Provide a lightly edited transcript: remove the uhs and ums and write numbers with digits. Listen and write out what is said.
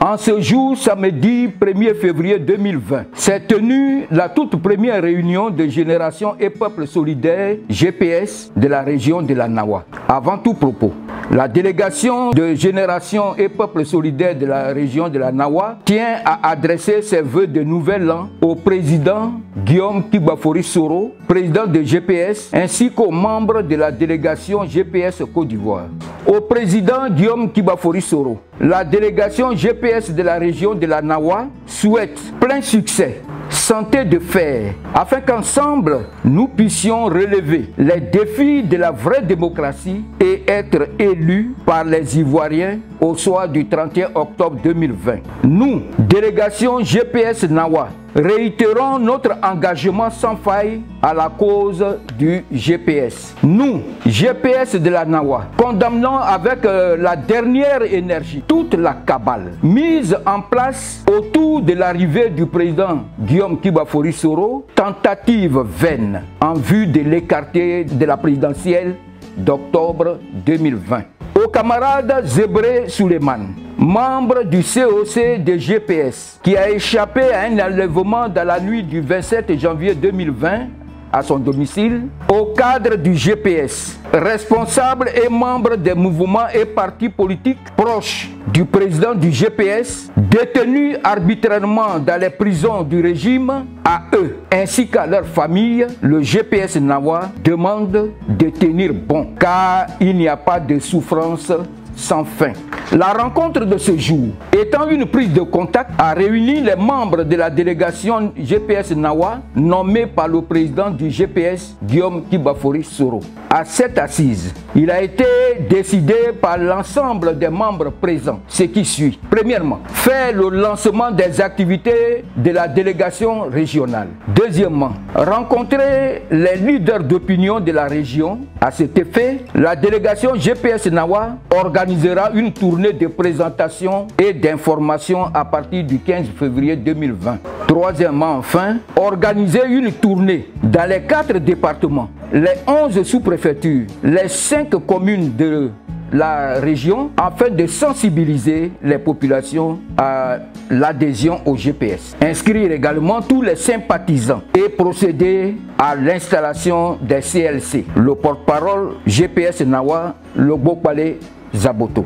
En ce jour, samedi 1er février 2020, s'est tenue la toute première réunion de Génération et Peuple Solidaire GPS de la région de la Nawa. Avant tout propos, la délégation de Génération et Peuple Solidaire de la région de la Nawa tient à adresser ses vœux de nouvel an au président Guillaume Kibafori Soro, président de GPS, ainsi qu'aux membres de la délégation GPS Côte d'Ivoire. Au président Guillaume Kibafori Soro, la délégation GPS de la région de la Nawa souhaite plein succès, santé de fer, afin qu'ensemble nous puissions relever les défis de la vraie démocratie et être élus par les Ivoiriens au soir du 31 octobre 2020. Nous, délégation GPS Nawa, réitérons notre engagement sans faille à la cause du GPS. Nous, GPS de la Nawa, condamnons avec la dernière énergie toute la cabale mise en place autour de l'arrivée du président Guillaume Kibafori Soro, tentative vaine en vue de l'écarter de la présidentielle d'octobre 2020. Au camarade Zébré Suleiman, membre du COC de GPS, qui a échappé à un enlèvement dans la nuit du 27 janvier 2020 à son domicile, au cadre du GPS, responsable et membre des mouvements et partis politiques proches du président du GPS, détenus arbitrairement dans les prisons du régime, à eux ainsi qu'à leurs familles, le GPS Nawa demande de tenir bon, car il n'y a pas de souffrance sans fin. La rencontre de ce jour, étant une prise de contact, a réuni les membres de la délégation GPS Nawa nommée par le président du GPS, Guillaume Kibafori Soro. À cette assise, il a été décidé par l'ensemble des membres présents ce qui suit. Premièrement, faire le lancement des activités de la délégation régionale. Deuxièmement, rencontrer les leaders d'opinion de la région. À cet effet, la délégation GPS Nawa organisera une tournée de présentation et d'information à partir du 15 février 2020. Troisièmement, enfin, organiser une tournée dans les 4 départements, les 11 sous-préfectures, les 5 communes de la région afin de sensibiliser les populations à l'adhésion au GPS. Inscrire également tous les sympathisants et procéder à l'installation des CLC. Le porte-parole GPS Nawa, le Bokpale Zaboto.